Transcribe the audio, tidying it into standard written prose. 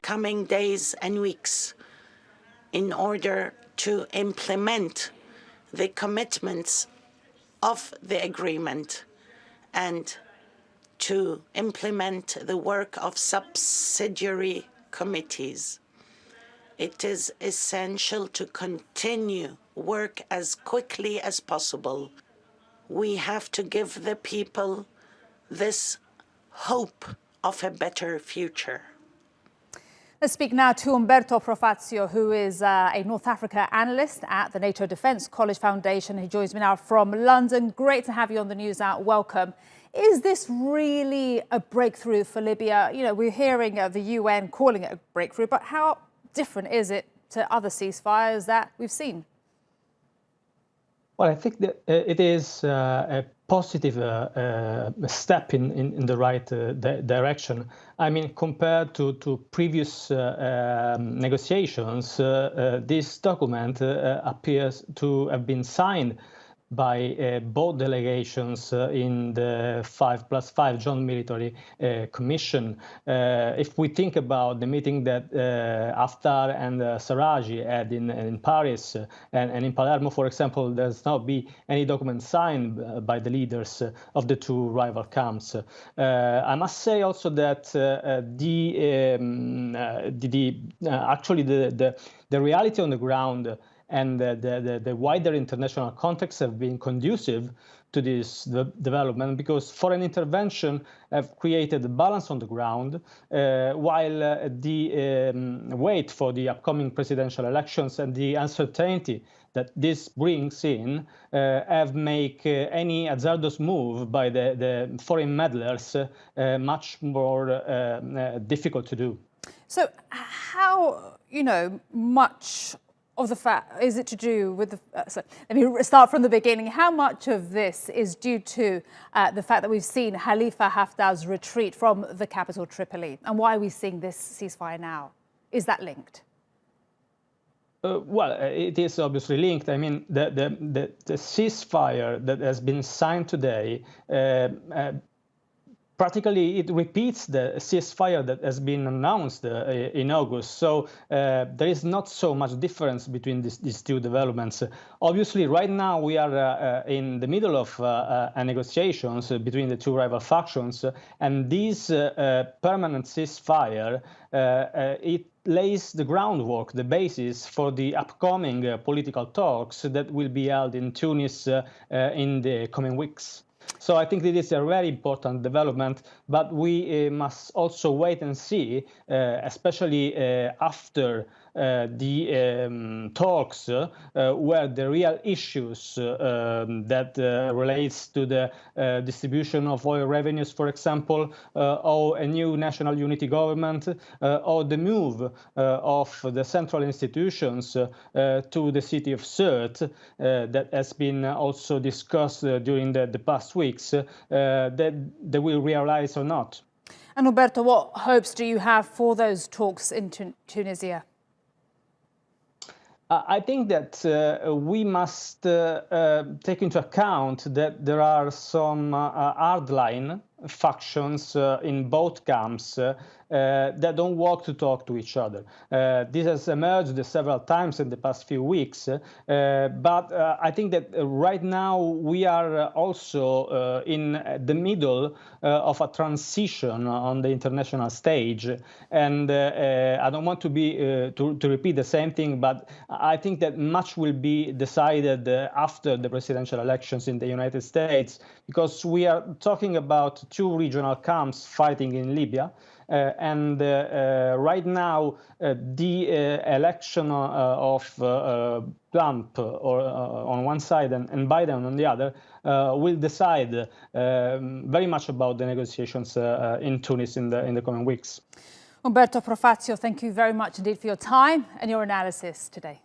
coming days and weeks in order to implement the commitments of the agreement and to implement the work of subsidiary committees. It is essential to continue work as quickly as possible. We have to give the people this hope of a better future. Let's speak now to Umberto Profazio, who is a North Africa analyst at the NATO Defence College Foundation. He joins me now from London. Great to have you on the News Out. Welcome. Is this really a breakthrough for Libya? You know, we're hearing the UN calling it a breakthrough, but how different is it to other ceasefires that we've seen? Well, I think that it is a positive step in the right direction. I mean, compared to previous negotiations, this document appears to have been signed by both delegations in the 5+5 Joint Military Commission. If we think about the meeting that Haftar and Sarraj had in Paris and in Palermo, for example, there's not been any document signed by the leaders of the two rival camps. I must say also that actually the reality on the ground and the wider international context have been conducive to this development, because foreign intervention have created a balance on the ground, while the wait for the upcoming presidential elections and the uncertainty that this brings in have made any hazardous move by the foreign meddlers much more difficult to do. So how, much of the fact is it to do with the, let me start from the beginning. How much of this is due to the fact that we've seen Khalifa Haftar's retreat from the capital Tripoli, and why are we seeing this ceasefire now? Is that linked? Well, it is obviously linked. I mean, the ceasefire that has been signed today, practically it repeats the ceasefire that has been announced in August. So there is not so much difference between these two developments. Obviously, right now we are in the middle of negotiations between the two rival factions, and this permanent ceasefire, it lays the groundwork, the basis for the upcoming political talks that will be held in Tunis in the coming weeks. So I think it is a very important development, but we must also wait and see, especially after the talks where the real issues that relates to the distribution of oil revenues, for example, or a new national unity government, or the move of the central institutions to the city of Sirte, that has been also discussed during the past weeks, that they will realize or not. And Umberto, what hopes do you have for those talks in Tunisia? I think that we must take into account that there are some hardline factions in both camps that don't want to talk to each other. This has emerged several times in the past few weeks, but I think that right now we are also in the middle of a transition on the international stage, and I don't want to be to repeat the same thing, but I think that much will be decided after the presidential elections in the United States, because we are talking about two regional camps fighting in Libya. And right now, the election of Trump on one side and Biden on the other will decide very much about the negotiations in Tunis in the coming weeks. Umberto Profazio, thank you very much indeed for your time and your analysis today.